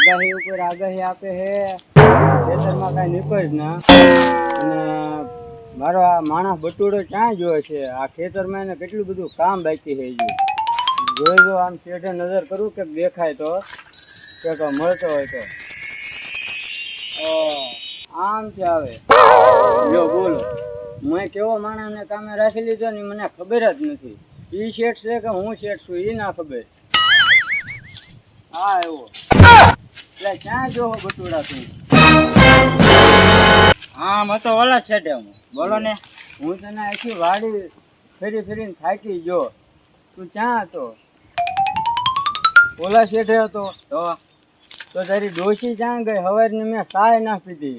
આગાહી ઉપર આગાહી આપે છે ખેતરમાં કાંઈ નીકળ જ ના અને મારો આ માણસ બટુડો ક્યાં જોયો છે આ ખેતરમાં એને કેટલું બધું કામ બાકી છે જોઈ જો આમ શેઠે નજર કરું કે દેખાય તો કે મળતો હોય તો આમ છે આવે જો બોલો મેં કેવો માણસને કામે રાખી લીધો ને મને ખબર જ નથી ઈ શેઠ છે કે હું શેઠ છું એ ના ખબર હા એવો એટલે ક્યાં જોવો બટુડા તું આમ હતો ઓલા શેઠે હું બોલો ને હું તને આખી વાડી ફરી ફરીને થાકી ગયો તું ક્યાં હતો ઓલા શેઠે હતો તો તારી ડોશી ક્યાં ગઈ હવારની મેં સાય ના પીધી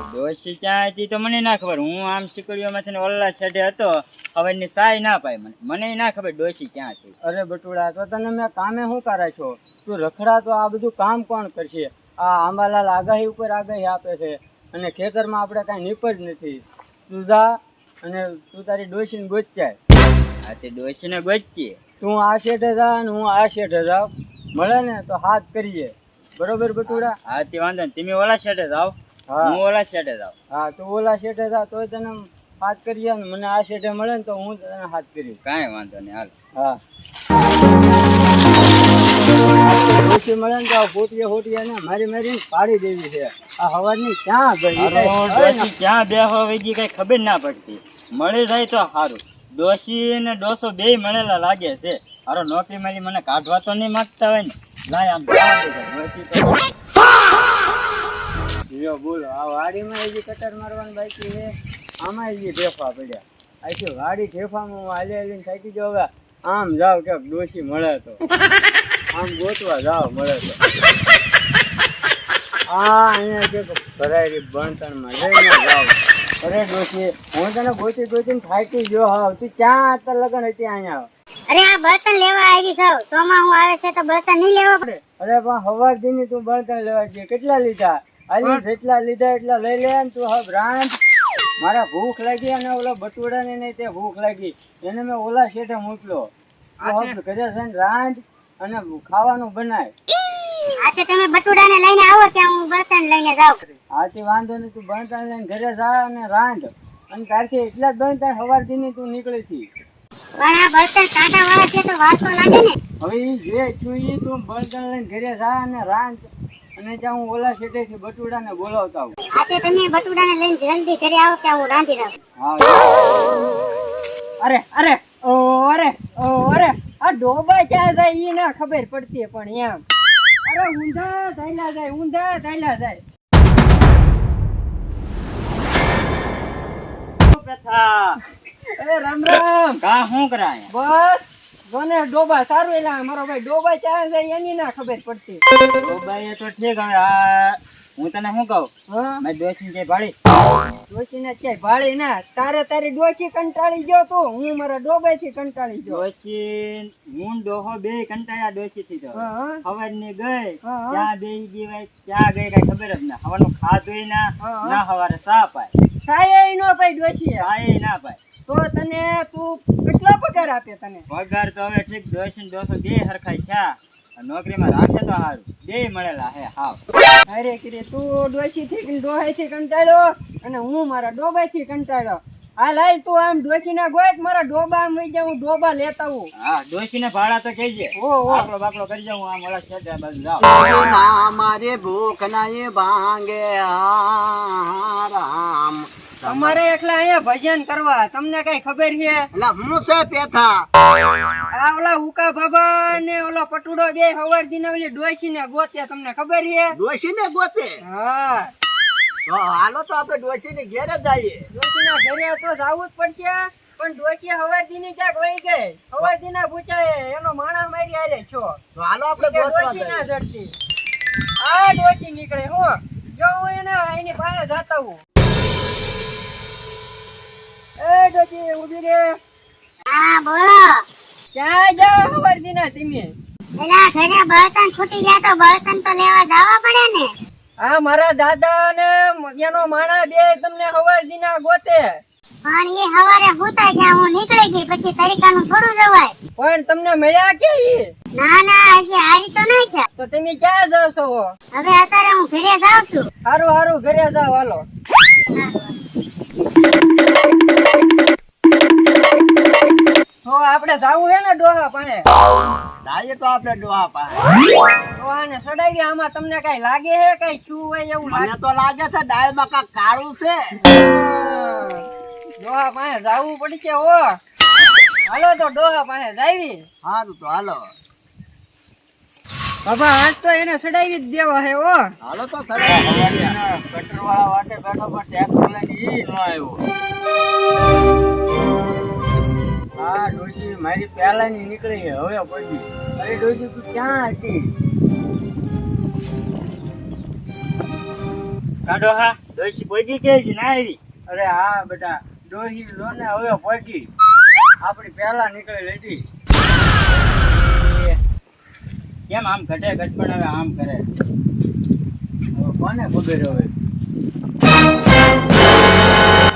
ડોશી ક્યાં હતી તો મને ના ખબર હું આમ શીકડીઓમાંથી ઓલા શેઠે હતો હવેની સાય ના પાય મને ના ખબર ડોશી ક્યાં હતી અરે બટુડા તો તને મેં કામે શું કરે છો તું રખડા તો આ બધું કામ કોણ કરશે આ આંબાલાલ આગાહી ઉપર આગાહી આપે છે અને ખેતરમાં આપણે કાંઈ નીપજ નથી તું જા અને તું તારી ડોશીને ગોચાય હા તે ડોશીને ગોચીએ તું આ શેઠે જા અને હું આ શેઠે જાઉં મળે ને તો હાથ કરીએ બરોબર બટુડા હા તે વાંધો ને તમે ઓલા શેઠે જાઓ હું ઓલા શેઠે જાઉં હા તું ઓલા શેઠે જા તોય તને હાથ કરીએ ને મને આ શેઠે મળે ને તો હું તને હાથ કરીશ કાંઈ વાંધો નહીં હાલ હા ડોશી મળે ને તો ફોટીએ ફોટીએ ને મારી મારીને પાડી દેવી છે આ હવાની ક્યાં ગઈ ડોશી ક્યાં બેહો વેગી કઈ ખબર ના પડતી મળી જાય તો સારું ડોશી ને ડોસો બે મળેલા લાગે છે હારો નોકરી મારી મને કાઢવા તો નહીં માંગતા હોય ને લાય આમ જો બોલો આ વાડીમાં હજી કટર મારવાની બાકી છે આમાં હજી ઢેફા પડ્યા આખી વાડી ઢેફામાં હું હાલી હાલીને થાકી જાઉં હવે આમ જાવ કે ડોશી મળે તો આમ ગોતવા જાવ મળે તો અહીંયા કે ભરાયેલી બણતણમાં લઈને જાવ અરે ડોશી હું તને ગોતી ગોતીને થાકી ગયો હાવ તું ક્યાં અત્યારે લગન હતી અહીંયા અરે આ બર્તન લેવા આવી છો સોમાં હું આવે છે તો બર્તન નહીં લેવા પડે અરે પણ હવાર દીની તું બળતણ લેવા જઈએ કેટલા લીધા હાલી જેટલા લીધા એટલા લઈ લે ને તું હવે રાંધ મારા ભૂખ લાગી અને ઓલા બટુડા ને નહીં તે ભૂખ લાગી એને મેં ઓલા શેઠે મોકલ્યો ઘરે જઈને રાંધ અને ખાવાનું બનાય આજે તમે બટુડાને લઈને આવો ત્યાં હું બર્તન લઈને જાઉં આથી વાંધો નહીં તું બળતણ લઈને ઘરે જા અને રાંધ અને તારથી એટલા જ બળતણ હવાર દીની તું નીકળી હતી પણ આ બર્તન કાંટા વાળા છે તો વાર તો લાગે ને હવે ઈ જે છું ઈ તું બળતણ લઈને ઘરે જા અને રાંધ અને ત્યાં હું ઓલા શેઠેથી બટુડાને બોલાવતા આવું આજે તમે બટુડાને લઈને જલ્દી ઘરે આવો ત્યાં હું રાંધી દઉં હા અરે અરે ઓ અરે ઓ અરે આ ડોબા ક્યાં જાય ઈ ના ખબર પડતી પણ એમ અરે ઊંધા થયેલા જાય પ્રથા અરે રામ રામ કા શું કરાય બસ જોને ડોબા સારું એલા મારો ભાઈ ડોબા ક્યાં જાય એની ના ખબર પડતી ભાઈ તો ઠીક હવે આ હું તને શું કહું હા મેં ડોશી જે ભાડી ડોશી ને ક્યાંય ભાળી ના તારી ડોશી કંટાળી ગયો તો હું મારા ડોબા થી કંટાળી ગયો ડોશી હું ડોહો બે કંટાળ્યા ડોશી થી તો હા હવાર ની ગઈ હા. ક્યાં બેહી ગઈ હોય ક્યાં ગઈ કઈ ખબર જ ના હવાનું ખાધું ના હા. ના હવારે સા પાય સાય નો ભાઈ ડોશી સાય ના પાય તો તને તું કેટલો પગાર આપે તને પગાર તો હવે ઠીક ડોશી ને ડોસો બે હરખાય છે નોકરીમાં રાખે તો સારું બે મળેલા હે હાવ અરે કિરે તું ડોશી થી ડોહાઈ થી કંટાળ્યો અને હું મારા ડોબા થી કંટાળ્યો હાલ હાલ તું આમ ડોશી ના ગોત મારા ડોબા આમ વઈ જાઉં ડોબા લેતા હું હા ડોશી ને ભાડા તો કહેજે ઓ બાકલો બાકલો કરી જાઉં આમ ઓલા શેઠે બાજુ જાવ મારે ભૂખ ના ભાંગે રામ તમારે એકલા અહીંયા ભજન કરવા તમને કઈ ખબર છે હું છે પેથા આ ઓલા ઉકા બાબા ને ઓલો પટુડો બે હવાર દિન ઓલી ડોશી ને ગોત્યા તમને ખબર છે ડોશી ને ગોતે હા તો હાલો તો આપણે ડોશી ને ઘેર જ જઈએ ડોશી ના ઘરે તો જાવું જ પડશે પણ ડોશી હવાર દિન ક્યાંક વહી ગઈ હવાર દિન પૂછાય એનો માણા મારી આરે છો તો હાલો આપણે કે ડોશી ના જડતી આ ડોશી નીકળે હું જો હું એની પાસે જાતા હું એ ડોશી ઉભી રે હા બોલો ક્યાં જાવ હવાર દિન તમે એલા ઘરે બર્તન ફૂટી ગયા તો બર્તન તો લેવા જવા પડે ને આ મારા દાદા ને એનો માણા બે તમને હવાર દિના ગોતે પણ એ હવારે હુતા ગયા હું નીકળી ગઈ પછી તરીકાનું થોડું જવાય. પણ તમને મળ્યા કે ઈ? ના ના હજી હારી તો નાખ્યા. તો તમે ક્યાં જાવ છો? હવે અત્યારે હું ઘરે જાઉં છું. હારું હારું ઘરે જાવ હાલો. તો આપણે જાવું હે ને ડોહા પાણે? જાય તો આપણે ડોહા પાસે. ડોહાને સડાવી આમાં તમને કઈ લાગે હે કઈ શું હોય એવું લાગે? મને તો લાગે છે દાળમાં કાંક કાળું છે. ડોહા પાસે જાવું પડશે હો. હાલો તો ડોહા પાસે જાવી. સારું તો હાલો. બાબા આજ તો એને સડાવી જ દેવા હે હો. હાલો તો કટર વાળા વાટે બેઠો પણ ટ્રેક્ટર લઈને ઈ ન આવ્યો. હા ડોશી મારી પહેલાની નીકળી ગઈ હવે પડી. અરે ડોશી તું ક્યાં હતી? કાઢો હા ડોશી પહોંચી ગઈ છે ના આવી? અરે હા બેટા ડોશી લો ને હવે પહોંચી. આપણી પહેલા નીકળી હતી. કેમ આમ ઘટે ઘટપણ હવે આમ કરે? હવે કોને ખબર હવે?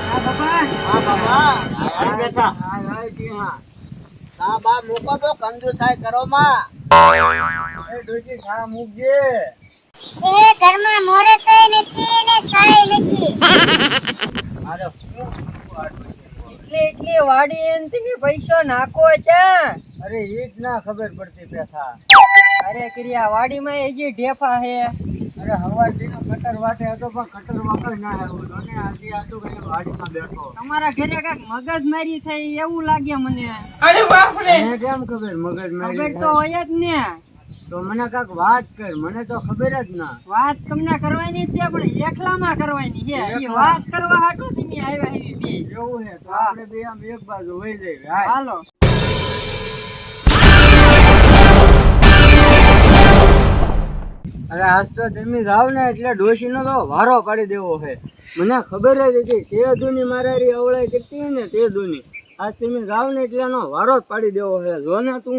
હા બાબા હા બાબા આવી બેઠા. હા બા મૂકો તો કંજુસાઈ કરો માં. એ ડોશી ખા મૂકજે. એ ઘરમાં મોરસય નથી ને સાય નથી. અરે શું આ ડોશી? એટલી વાડી એને તમે પૈસો નાખો ક્યાં? અરે ઈ જ ના ખબર પડતી પેથા. અરે ક્રિયા વાડીમાં હજી ઢેફા હે. અરે હવારથી નો કટર વાટે હતો પણ કટર વાટો ના આવ્યો. અને આજે આટલું કઈ વાડીમાં બેઠો. તમારા ઘરે કાંઈક મગજમારી થઈ એવું લાગે મને. મને કેમ ખબર મગજ ખબર મારી તો હોય જ ને. તો મને કાંક વાત કર, મને તો ખબર જ ના. વાત તમને કરવાની જ છે પણ એકલામાં કરવાની છે. ઈ વાત કરવા હાટુ તમે આવ્યા એવી બે. એવું છે તો હા. આપણે બે આમ એક બાજુ વહી જઈએ. હાય. હાલો. અરે આજ તો તમે જાવ ને એટલે ડોશી નો તો વારો પાડી દેવો છે. મને ખબર જ હતી તે દુની મારારી અવળાઈ કરતી હોય ને તે દુની. આજ તમે જાવ ને એટલે એનો વારો જ પાડી દેવો છે. જો ને તું